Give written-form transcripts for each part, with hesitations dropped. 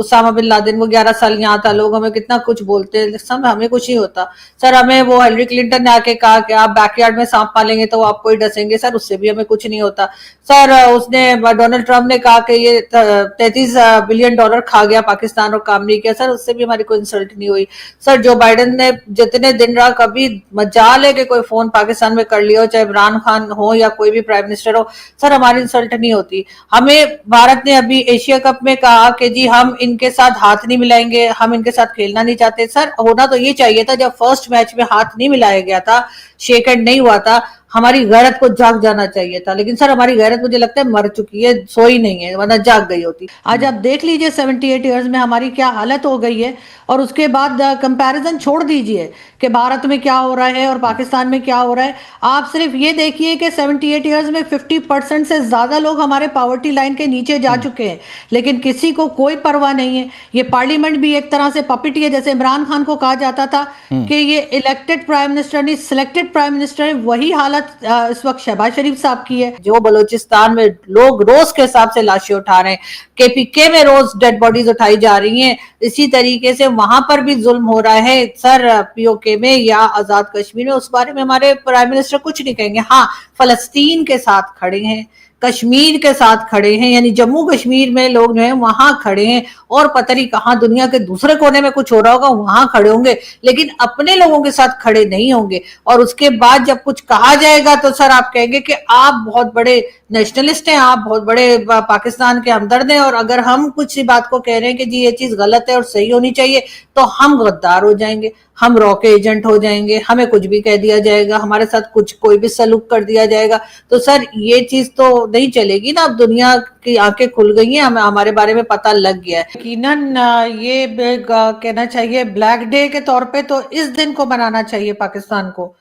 Usama bin Laden वो 11 साल यहाँ था, लोग हमें कितना कुछ बोलते हैं, सब हमें कुछ नहीं होता सर। हमें वो हिलरी क्लिंटन ने आके कहा कि आप बैकयार्ड में सांप पालेंगे तो वो आपको ही डसेंगे सर, उससे भी हमें कुछ नहीं होता सर। उसने डोनाल्ड ट्रंप ने कहा कि ये 33 बिलियन डॉलर खा गया पाकिस्तान और काम नहीं किया सर, उससे भी हमारी कोई इंसल्ट नहीं हुई सर। जो बाइडेन ने जितने दिन रहा कभी मजाल है कि कोई फोन पाकिस्तान में कर लिया हो, चाहे इमरान खान हो या कोई भी प्राइम मिनिस्टर हो सर, हमारी इंसल्ट नहीं होती। हमें भारत ने अभी एशिया कप में कहा कि जी हम इनके साथ हाथ नहीं मिलाएंगे, हम इनके साथ खेलना नहीं चाहते सर। होना तो ये चाहिए था, जब फर्स्ट मैच में हाथ नहीं मिलाया गया था, शेक हैंड नहीं हुआ था, हमारी गैरत को जाग जाना चाहिए था। लेकिन सर हमारी गैरत मुझे लगता है मर चुकी है, सोई नहीं है, वरना जाग गई होती। आज आप देख लीजिए 78 ईयर्स में हमारी क्या हालत हो गई है। और उसके बाद कंपैरिजन छोड़ दीजिए कि भारत में क्या हो रहा है और पाकिस्तान में क्या हो रहा है। आप सिर्फ ये देखिए कि 78 ईयर्स में 50% से ज्यादा लोग हमारे पॉवर्टी लाइन के नीचे जा चुके हैं, लेकिन किसी को कोई परवाह नहीं है। ये पार्लियामेंट भी एक तरह से पपिट है, जैसे इमरान खान को कहा जाता था कि ये इलेक्टेड प्राइम मिनिस्टर नहीं सिलेक्टेड प्राइम मिनिस्टर है, वही हालत इस वक्त शहबाज शरीफ साहब की है। जो बलूचिस्तान में लोग रोज के हिसाब से लाशें उठा रहे हैं, केपीके में रोज डेड बॉडीज उठाई जा रही हैं, इसी तरीके से वहां पर भी जुल्म हो रहा है सर, पीओके में या आजाद कश्मीर में। उस बारे में हमारे प्राइम मिनिस्टर कुछ नहीं कहेंगे। हाँ, फलस्तीन के साथ खड़े हैं, कश्मीर के साथ खड़े हैं, यानी जम्मू कश्मीर में लोग जो है वहां खड़े हैं, और पता नहीं कहां दुनिया के दूसरे कोने में कुछ हो रहा होगा वहां खड़े होंगे, लेकिन अपने लोगों के साथ खड़े नहीं होंगे। और उसके बाद जब कुछ कहा जाएगा तो सर आप कहेंगे कि आप बहुत बड़े नेशनलिस्ट हैं, आप बहुत बड़े पाकिस्तान के हमदर्द हैं, और अगर हम कुछ सी बात को कह रहे हैं कि जी ये चीज गलत है और सही होनी चाहिए, तो हम गद्दार हो जाएंगे, हम रॉ के एजेंट हो जाएंगे, हमें कुछ भी कह दिया जाएगा, हमारे साथ कुछ कोई भी सलूक कर दिया जाएगा। तो सर ये चीज तो नहीं चलेगी ना। अब दुनिया की आंखें खुल गई हैं, हमें हमारे बारे में पता लग गया है। यकीनन ये कहना चाहिए ब्लैक डे के तौर पे तो इस दिन को मनाना चाहिए पाकिस्तान को।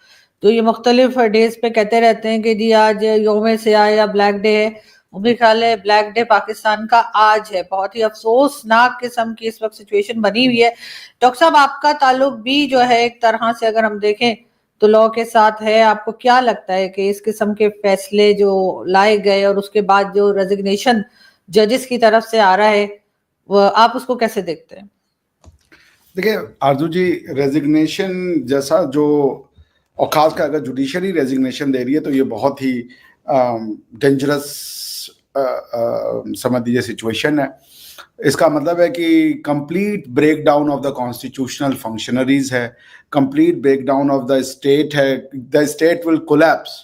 तो ये मुख्तलिफ डेज पे कहते रहते हैं कि जी आज योम सियाह या ब्लैक डे है, मेरे ख्याल है ब्लैक डे पाकिस्तान का आज है। बहुत ही अफसोसनाक किस्म की इस वक्त सिचुएशन बनी हुई है। डॉक्टर साहब आपका ताल्लुक भी जो है एक तरह से अगर हम देखें तो लॉ के साथ है, आपको क्या लगता है कि इस किस्म के फैसले जो लाए गए और उसके बाद जो रेजिग्नेशन जजेस की तरफ से आ रहा है, वो आप उसको कैसे देखते हैं? देखिए आरजू जी, रेजिग्नेशन जैसा जो, और खासकर अगर जुडिशरी रेजिग्नेशन दे रही है तो ये बहुत ही डेंजरस समझ लीजिए सिचुएशन है। इसका मतलब है कि complete breakdown of the constitutional functionaries है, complete breakdown of the state है, the state will collapse.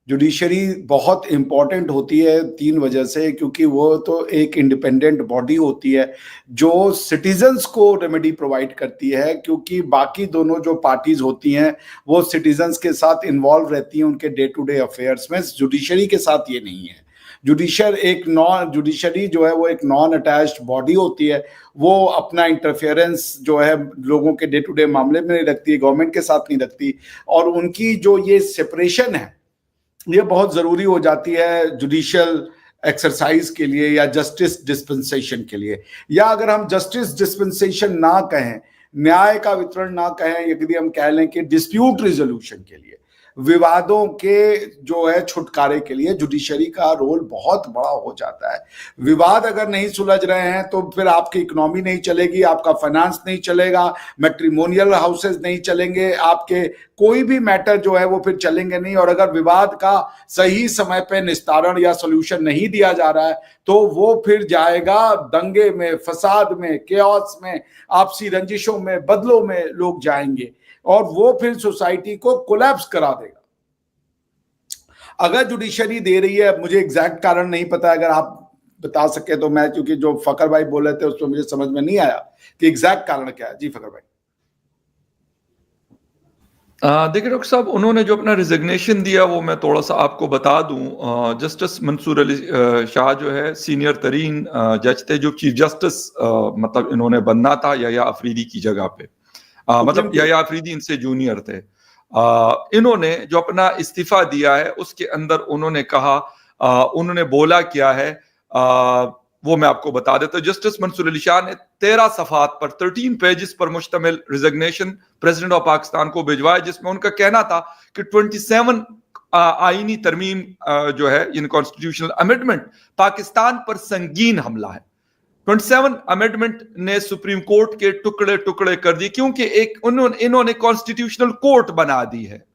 Judiciary बहुत इंपॉर्टेंट होती है 3 वजह से, क्योंकि वो तो एक इंडिपेंडेंट बॉडी होती है जो सिटीजन्स को रेमेडी प्रोवाइड करती है, क्योंकि बाकी दोनों जो पार्टीज होती हैं वो सिटीजन्स के साथ इन्वॉल्व रहती हैं उनके डे टू डे अफेयर्स में। जुडिशरी के साथ ये नहीं है। जुडिशरी जो है वो एक नॉन अटैच्ड बॉडी होती है, वो अपना इंटरफेरेंस जो है लोगों के डे टू डे मामले में नहीं रखती, गवर्नमेंट के साथ नहीं रखती, और उनकी जो ये सेपरेशन है ये बहुत जरूरी हो जाती है जुडिशियल एक्सरसाइज के लिए या जस्टिस डिस्पेंसेशन के लिए। या अगर हम जस्टिस डिस्पेंसेशन ना कहें, न्याय का वितरण ना कहें, यदि हम कह लें कि डिस्प्यूट रिजोल्यूशन के लिए, विवादों के जो है छुटकारे के लिए जुडिशरी का रोल बहुत बड़ा हो जाता है। विवाद अगर नहीं सुलझ रहे हैं तो फिर आपकी इकोनॉमी नहीं चलेगी, आपका फाइनेंस नहीं चलेगा, मैट्रिमोनियल हाउसेस नहीं चलेंगे, आपके कोई भी मैटर जो है वो फिर चलेंगे नहीं। और अगर विवाद का सही समय पे निस्तारण या सोल्यूशन नहीं दिया जा रहा है तो वो फिर जाएगा दंगे में, फसाद में, केओस में, आपसी रंजिशों में, बदलों में लोग जाएंगे, और वो फिर सोसाइटी को कोलैप्स करा देगा। अगर जुडिशरी दे रही है, मुझे एग्जैक्ट कारण नहीं पता, अगर आप बता सके तो मैं, क्योंकि जो फकर भाई बोल रहे थे उसमें मुझे समझ में नहीं आया कि एग्जैक्ट कारण क्या है। जी फकर भाई। देखिए डॉक्टर साहब, उन्होंने जो अपना रिजिग्नेशन दिया वो मैं थोड़ा सा आपको बता दूं। जस्टिस मंसूर अली शाह जो है सीनियर तरीन जज थे, जो चीफ जस्टिस मतलब इन्होंने बनना था या अफरीदी की जगह पे, मतलब या अफरीदी इनसे जूनियर थे। इन्होंने जो अपना इस्तीफा दिया है उसके अंदर उन्होंने कहा, उन्होंने बोला क्या है, वो मैं आपको बता देता हूं। जस्टिस मंसूर अली शाह ने 13 सफ़ात पर 13 पेजेस पर मुश्तमिल रिजिग्नेशन प्रेसिडेंट ऑफ पाकिस्तान को भिजवाया, जिसमें उनका कहना था कि 27 आईनी तरमीम जो है इन कॉन्स्टिट्यूशनल अमेंडमेंट पाकिस्तान पर संगीन हमला है। 27 अमेंडमेंट ने सुप्रीम कोर्ट के टुकड़े टुकड़े कर दिए, क्योंकि इन्होंने कॉन्स्टिट्यूशनल कोर्ट बना दी है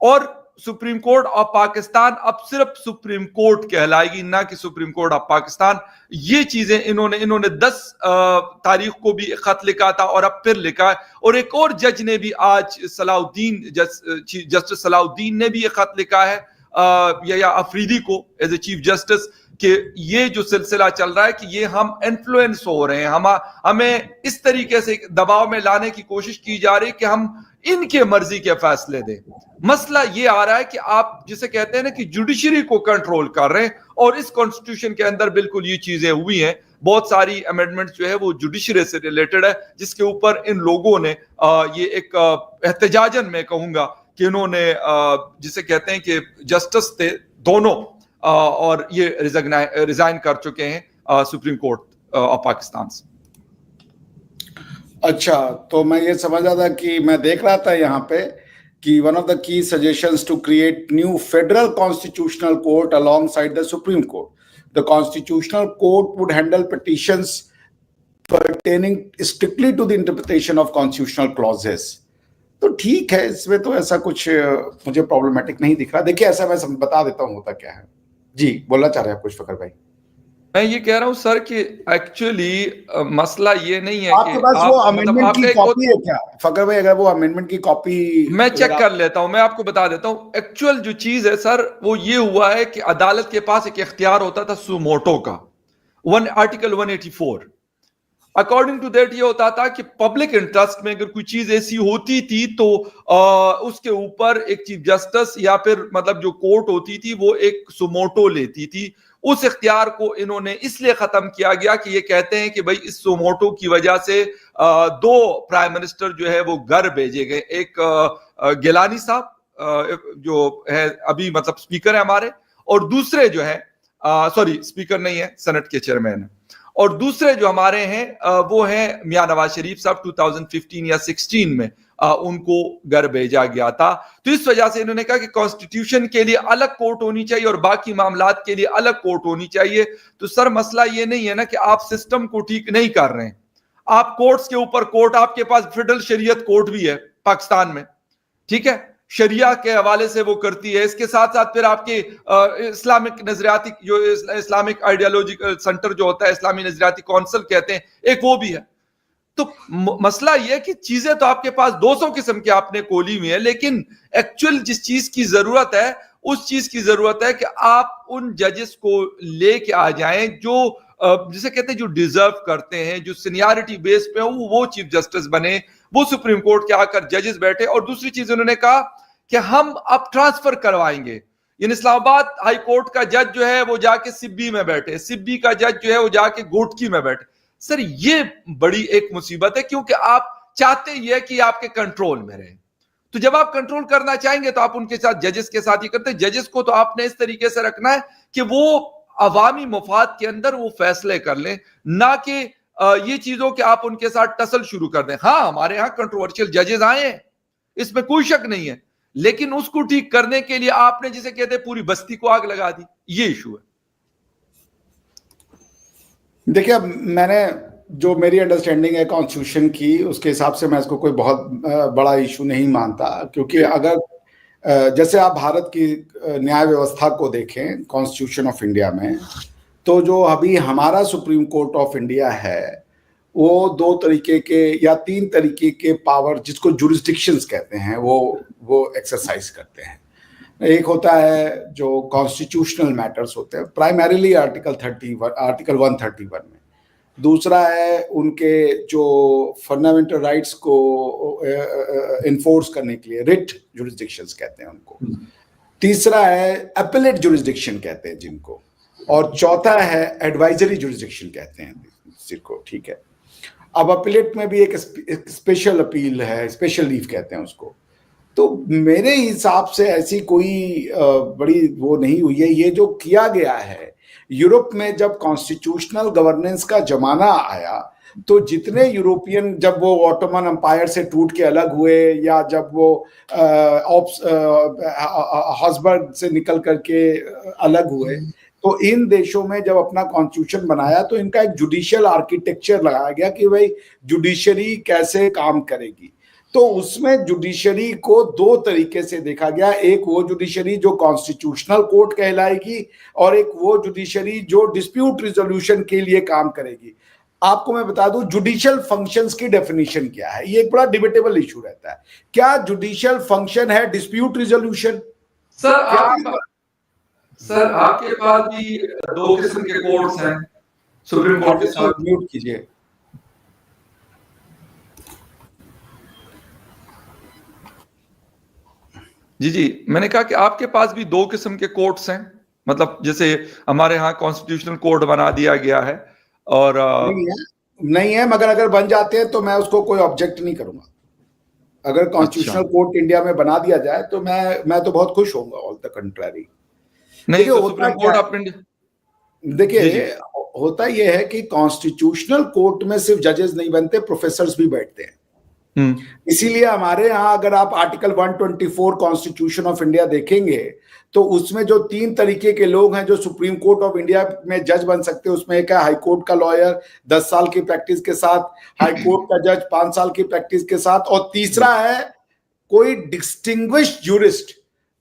और सुप्रीम कोर्ट ऑफ पाकिस्तान अब सिर्फ सुप्रीम कोर्ट कहलाएगी, ना कि सुप्रीम कोर्ट ऑफ पाकिस्तान। ये चीजें इन्होंने 10 तारीख को भी खत लिखा था और अब फिर लिखा है, और एक और जज ने भी आज जस्टिस सलाउद्दीन ने भी ये खत लिखा है या अफरीदी को एज ए चीफ जस्टिस, कि ये जो सिलसिला चल रहा है कि ये हम इन्फ्लुएंस हो रहे हैं, हमें इस तरीके से दबाव में लाने की कोशिश की जा रही है कि हम इनके मर्जी के फैसले दें। मसला ये आ रहा है कि आप जिसे कहते हैं ना कि जुडिशरी को कंट्रोल कर रहे हैं, और इस कॉन्स्टिट्यूशन के अंदर बिल्कुल ये चीजें हुई हैं। बहुत सारी अमेंडमेंट्स जो है वो जुडिशरी से रिलेटेड है, जिसके ऊपर इन लोगों ने ये एक एहतजाजन में कहूंगा कि इन्होंने जिसे कहते हैं कि जस्टिस थे दोनों, और ये रिजाइन कर चुके हैं सुप्रीम कोर्ट ऑफ पाकिस्तान से। अच्छा, तो मैं ये समझ रहा था कि मैं देख रहा था यहाँ पे कि one of the key suggestions to create new federal constitutional court alongside the supreme court. The constitutional court would handle petitions pertaining strictly to the interpretation of constitutional clauses। तो ठीक है, इसमें तो ऐसा कुछ मुझे प्रॉब्लमेटिक नहीं दिख रहा। देखिए, ऐसा मैं बता देता हूँ होता क्या है। जी, बोलना चाह रहे हैं आप कुछ फकर भाई? मैं ये कह रहा हूं सर कि एक्चुअली मसला ये नहीं है आपके कि पास वो अमेंडमेंट की कॉपी है क्या फकर भाई? अगर वो अमेंडमेंट की कॉपी मैं चेक कर लेता हूं, मैं आपको बता देता हूं। एक्चुअल जो चीज है सर वो ये हुआ है कि अदालत के पास एक इख्तियार होता था सुमोटो का, आर्टिकल 184। अकॉर्डिंग टू दैट ये होता था कि पब्लिक इंटरेस्ट में अगर कोई चीज ऐसी होती थी तो उसके ऊपर एक चीफ जस्टिस या फिर मतलब जो कोर्ट होती थी वो एक सुमोटो लेती थी। उस इख्तियार को इन्होंने इसलिए खत्म किया गया कि ये कहते हैं कि भाई इस सुमोटो की वजह से 2 प्राइम मिनिस्टर जो है वो घर भेजे गए। एक गिलानी साहब जो है अभी मतलब स्पीकर है हमारे, और दूसरे जो है सॉरी स्पीकर नहीं है, सेनेट के चेयरमैन है, और दूसरे जो हमारे हैं वो हैं मियां नवाज शरीफ साहब। 2015 या 16 में उनको घर भेजा गया था। तो इस वजह से इन्होंने कहा कि कॉन्स्टिट्यूशन के लिए अलग कोर्ट होनी चाहिए और बाकी मामलात के लिए अलग कोर्ट होनी चाहिए। तो सर मसला ये नहीं है ना कि आप सिस्टम को ठीक नहीं कर रहे हैं, आप कोर्ट्स के ऊपर कोर्ट, आपके पास फेडरल शरीयत कोर्ट भी है पाकिस्तान में, ठीक है, शरिया के हवाले से वो करती है। इसके साथ साथ फिर आपके इस्लामिक नजरियाती जो इस्लामिक आइडियोलॉजिकल सेंटर जो होता है, इस्लामी नजरियाती काउंसिल कहते हैं, एक वो भी है। तो मसला यह है कि चीजें तो आपके पास 200 किस्म की आपने खोली हुई है, लेकिन एक्चुअल जिस चीज की जरूरत है उस चीज की जरूरत है कि आप उन जजेस को लेके आ जाएं जो जिसे कहते हैं जो डिजर्व करते हैं, जो सीनियरिटी बेस पे वो चीफ जस्टिस बने, वो सुप्रीम कोर्ट के आकर जजेस बैठे। और दूसरी चीज उन्होंने कहा कि हम अब ट्रांसफर करवाएंगे, यानी इस्लामाबाद हाई कोर्ट का जज जो है वो जाके सिब्बी में बैठे, सिब्बी का जज जो है वो जाके गोटकी में बैठे। सर ये बड़ी एक मुसीबत है, क्योंकि आप चाहते ही है कि आपके कंट्रोल में रहे। तो जब आप कंट्रोल करना चाहेंगे तो आप उनके साथ जजेस के साथ ही करते। जजेस को तो आपने इस तरीके से रखना है कि वो अवामी मफाद के अंदर वो फैसले कर लें, ना कि ये चीजों के आप उनके साथ टसल शुरू कर दें। हाँ, हमारे यहां कंट्रोवर्शियल जजेस आए हैं, इसमें कोई शक नहीं है, लेकिन उसको ठीक करने के लिए आपने जिसे कहते हैं पूरी बस्ती को आग लगा दी, ये इशू है। देखिए, अब मैंने जो मेरी अंडरस्टैंडिंग है कॉन्स्टिट्यूशन की, उसके हिसाब से मैं इसको कोई बहुत बड़ा इशू नहीं मानता, क्योंकि अगर जैसे आप भारत की न्याय व्यवस्था को देखें कॉन्स्टिट्यूशन ऑफ इंडिया में, तो जो अभी हमारा सुप्रीम कोर्ट ऑफ इंडिया है वो 2 तरीके के या 3 तरीके के पावर, जिसको जुरिस्डिक्शंस कहते हैं, वो एक्सरसाइज करते हैं। एक होता है जो कॉन्स्टिट्यूशनल मैटर्स होते हैं, प्राइमरीली आर्टिकल 131 में। दूसरा है उनके जो फंडामेंटल राइट्स को इन्फोर्स करने के लिए रिट जुरिस्डिक्शंस कहते हैं उनको। तीसरा है अपीलेट जुरिस्डिक्शन कहते हैं जिनको, और चौथा है एडवाइजरी जुरिस्डिक्शन कहते हैं जिसको, ठीक है। अब अपीलेट में भी एक स्पेशल अपील है, स्पेशल लीव कहते हैं उसको। तो मेरे हिसाब से ऐसी कोई बड़ी वो नहीं हुई है। ये जो किया गया है यूरोप में, जब कॉन्स्टिट्यूशनल गवर्नेंस का जमाना आया तो जितने यूरोपियन, जब वो ऑटोमन एम्पायर से टूट के अलग हुए या जब वो हॉब्सबर्ग से निकल करके अलग हुए, तो इन देशों में जब अपना कॉन्स्टिट्यूशन बनाया तो इनका एक जुडिशियल आर्किटेक्चर लगाया गया कि भाई जुडिशरी कैसे काम करेगी। तो उसमें जुडिशरी को दो तरीके से देखा गया, एक वो जुडिशरी जो कॉन्स्टिट्यूशनल कोर्ट कहलाएगी और एक वो जुडिशरी जो डिस्प्यूट रिजोल्यूशन के लिए काम करेगी। आपको मैं बता दूं जुडिशियल फंक्शंस की डेफिनेशन क्या है, ये एक बड़ा डिबेटेबल इशू रहता है। क्या जुडिशियल फंक्शन है डिस्प्यूट रिजोल्यूशन? सर आपके पास भी दो किस्म के कोर्ट्स हैं सुप्रीम कोर्ट के साथ। म्यूट कीजिए। जी, मैंने कहा कि आपके पास भी दो किस्म के कोर्ट्स हैं, मतलब जैसे हमारे यहाँ कॉन्स्टिट्यूशनल कोर्ट बना दिया गया है और नहीं है, मगर अगर बन जाते हैं तो मैं उसको कोई ऑब्जेक्ट नहीं करूंगा। अगर कॉन्स्टिट्यूशनल कोर्ट इंडिया में बना दिया जाए तो मैं तो बहुत खुश होऊंगा, ऑल द कंट्रारी। नहीं तो सुप्रीम कोर्ट अपने देखिए होता यह है कि कॉन्स्टिट्यूशनल कोर्ट में सिर्फ जजेस नहीं बनते, प्रोफेसर्स भी बैठते हैं। इसीलिए हमारे यहाँ अगर आप आर्टिकल 124 कॉन्स्टिट्यूशन ऑफ इंडिया देखेंगे तो उसमें जो 3 तरीके के लोग हैं जो सुप्रीम कोर्ट ऑफ इंडिया में जज बन सकते हैं, उसमें एक है हाई कोर्ट का लॉयर 10 साल की प्रैक्टिस के साथ, हाई कोर्ट का जज 5 साल की प्रैक्टिस के साथ, और तीसरा है कोई डिस्टिंग्विश्ड जूरिस्ट।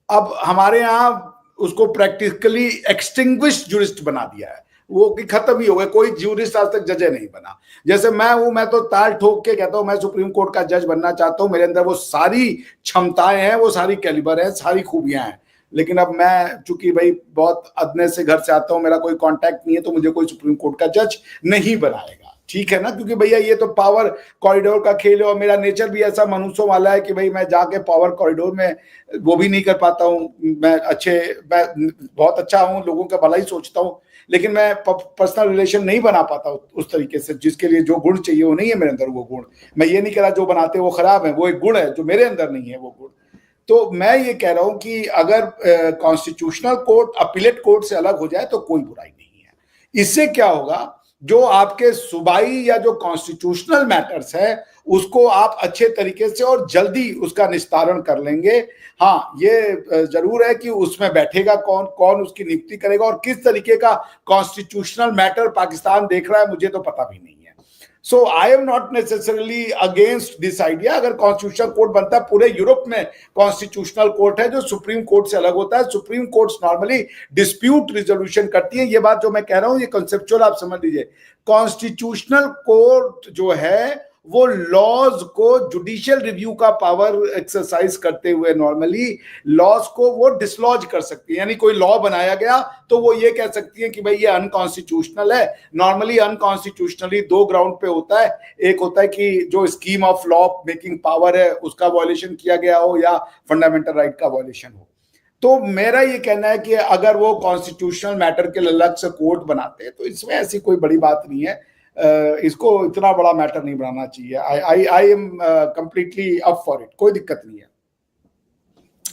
अब हमारे यहाँ उसको प्रैक्टिकली एक्सटिंग्विश्ड जूरिस्ट बना दिया है, वो कि खत्म ही हो गया, कोई जूरिस्ट आज तक जज नहीं बना। जैसे मैं हूं, मैं तो ताल ठोक के कहता हूं मैं सुप्रीम कोर्ट का जज बनना चाहता हूं, मेरे अंदर वो सारी क्षमताएं हैं, वो सारी कैलिबर है, सारी खूबियां हैं। लेकिन अब मैं चूंकि भाई बहुत अदने से घर से आता हूं, मेरा कोई कांटेक्ट नहीं है, तो मुझे कोई सुप्रीम कोर्ट का जज नहीं बनाएगा, ठीक है ना, क्योंकि भैया ये तो पावर कॉरिडोर का खेल है और मेरा नेचर भी ऐसा मनुष्यों वाला है कि भाई मैं जाके पावर कॉरिडोर में वो भी नहीं कर पाता हूँ। मैं बहुत अच्छा हूँ, लोगों का भला ही सोचता हूँ, लेकिन मैं पर्सनल रिलेशन नहीं बना पाता उस तरीके से, जिसके लिए जो गुण चाहिए वो नहीं है मेरे अंदर वो गुण। मैं ये नहीं कह रहा जो बनाते वो खराब है, वो एक गुण है जो मेरे अंदर नहीं है वो गुण। तो मैं ये कह रहा हूं कि अगर कॉन्स्टिट्यूशनल कोर्ट अपीलेट कोर्ट से अलग हो जाए तो कोई बुराई नहीं है। इससे क्या होगा, जो आपके सूबाई या जो कॉन्स्टिट्यूशनल मैटर्स है उसको आप अच्छे तरीके से और जल्दी उसका निस्तारण कर लेंगे। हाँ, ये जरूर है कि उसमें बैठेगा कौन, कौन उसकी नियुक्ति करेगा और किस तरीके का कॉन्स्टिट्यूशनल मैटर पाकिस्तान देख रहा है मुझे तो पता भी नहीं है। So I am not necessarily against this idea. अगर कॉन्स्टिट्यूशनल कोर्ट बनता है, पूरे यूरोप में कॉन्स्टिट्यूशनल कोर्ट है जो सुप्रीम कोर्ट से अलग होता है। Supreme courts normally dispute resolution करती है। ये बात जो मैं कह रहा हूं ये कंसेप्चुअल आप समझ लीजिए। कॉन्स्टिट्यूशनल कोर्ट जो है वो लॉज को जुडिशियल रिव्यू का पावर एक्सरसाइज करते हुए नॉर्मली लॉज को वो डिसलॉज कर सकती है। यानी कोई लॉ बनाया गया तो वो ये कह सकती है कि भाई ये अनकॉन्स्टिट्यूशनल है। नॉर्मली अनकॉन्स्टिट्यूशनली 2 ग्राउंड पे होता है, एक होता है कि जो scheme of law making power है उसका वायलेशन किया गया हो या फंडामेंटल राइट का वायलेशन हो। तो मेरा ये कहना है कि अगर वो कॉन्स्टिट्यूशनल मैटर के अलग से कोर्ट बनाते हैं तो इसमें ऐसी कोई बड़ी बात नहीं है। इसको इतना बड़ा मैटर नहीं बनाना चाहिए। I am completely up for it, कोई दिक्कत नहीं है।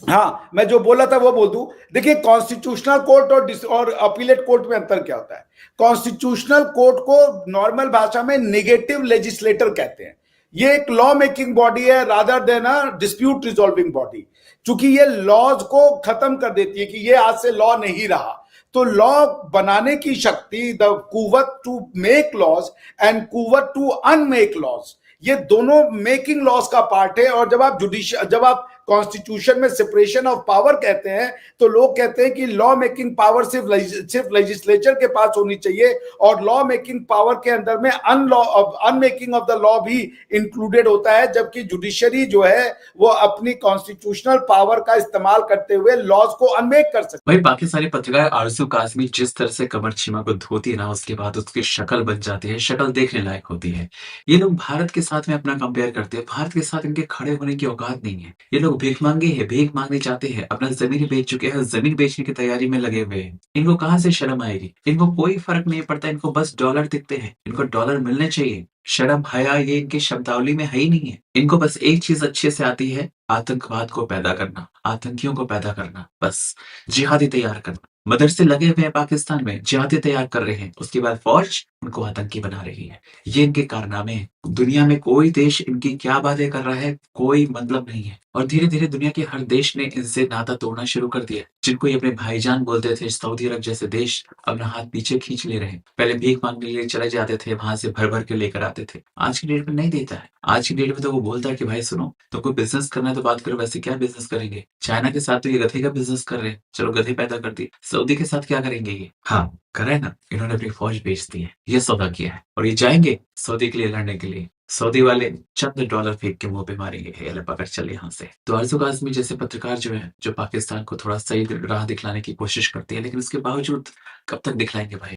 हाँ, मैं जो बोला था वो बोल दूं। देखिए कॉन्स्टिट्यूशनल कोर्ट और अपीलेट कोर्ट में अंतर क्या होता है। कॉन्स्टिट्यूशनल कोर्ट को नॉर्मल भाषा में नेगेटिव लेजिस्लेटर कहते हैं। ये एक लॉ मेकिंग बॉडी है rather than a dispute resolving body. चूंकि ये लॉज को खत्म कर देती है कि ये आज से लॉ नहीं रहा, तो लॉ बनाने की शक्ति, द कुव्वत टू मेक लॉज एंड कुव्वत टू अनमेक लॉज, ये दोनों मेकिंग लॉज का पार्ट है। और जब आप कॉन्स्टिट्यूशन में सेपरेशन ऑफ पावर कहते हैं तो लोग कहते हैं कि लॉ मेकिंग पावर सिर्फ लेजिस्लेचर के पास होनी चाहिए और लॉ मेकिंग पावर के अंदर में अनमेकिंग ऑफ द लॉ भी इंक्लूडेड होता है, जबकि जुडिशरी जो है वो अपनी कॉन्स्टिट्यूशनल पावर का इस्तेमाल करते हुए लॉज को अनमेक कर सकते। भाई पाकिस्तानी पत्रकार आरजू काजमी जिस तरह से कमर चीमा को धोती है ना, उसके बाद उसकी शक्ल बन जाती है, शक्ल देखने लायक होती है। ये लोग भारत के साथ में अपना कंपेयर करते हैं, भारत के साथ इनके खड़े होने की औकात नहीं है। ये लोग भीख मांगे हैं, भीख मांगने चाहते हैं, अपना जमीन बेच चुके हैं, जमीन बेचने की तैयारी में लगे हुए हैं। इनको कहां से शर्म आएगी? इनको कोई फर्क नहीं पड़ता, इनको बस डॉलर दिखते हैं, इनको डॉलर मिलने चाहिए। शर्म हया ये इनकी शब्दावली में है ही नहीं है। इनको बस एक चीज अच्छे से आती है, आतंकवाद को पैदा करना, आतंकियों को पैदा करना, बस जिहादी तैयार करना। मदरसे लगे हुए हैं पाकिस्तान में, जिहादी तैयार कर रहे हैं। उसके बाद फौज उनको आतंकी बना रही है। ये इनके कारनामे हैं। दुनिया में कोई देश इनकी क्या बातें कर रहा है, कोई मतलब नहीं है। और धीरे-धीरे दुनिया के हर देश ने इनसे नाता तोड़ना शुरू कर दिया। जिनको ये अपने भाईजान बोलते थे, सऊदी अरब जैसे देश अपना हाथ पीछे खींच ले रहे हैं। पहले भीख मांगने के लिए चले जाते थे, वहां से भर-भर के लेकर आते थे। आज की डेट में नहीं देता है। आज की डेट में तो वो बोलता है कि भाई सुनो, तुमको बिज़नेस करना है तो बात करो, वैसे क्या बिज़नेस करेंगे? चाइना के साथ तो ये गधे का बिज़नेस कर रहे हैं, चलो गधे पैदा कर दिए। सऊदी के साथ क्या करेंगे ये? हाँ, करा है ना, इन्होंने अपनी फौज बेच दी है, ये सौदा किया है। और ये जाएंगे सऊदी के लिए लड़ने के लिए। सऊदी वाले चंद डॉलर फेंक के मुंह पे मारेंगे, "हे अल्लाह पकड़ चल यहाँ से।" तो अर्जुन काज़मी जैसे पत्रकार जो है, जो पाकिस्तान को थोड़ा सही राह दिखलाने की कोशिश करते हैं, लेकिन उसके बावजूद कब तक दिखलाएंगे भाई?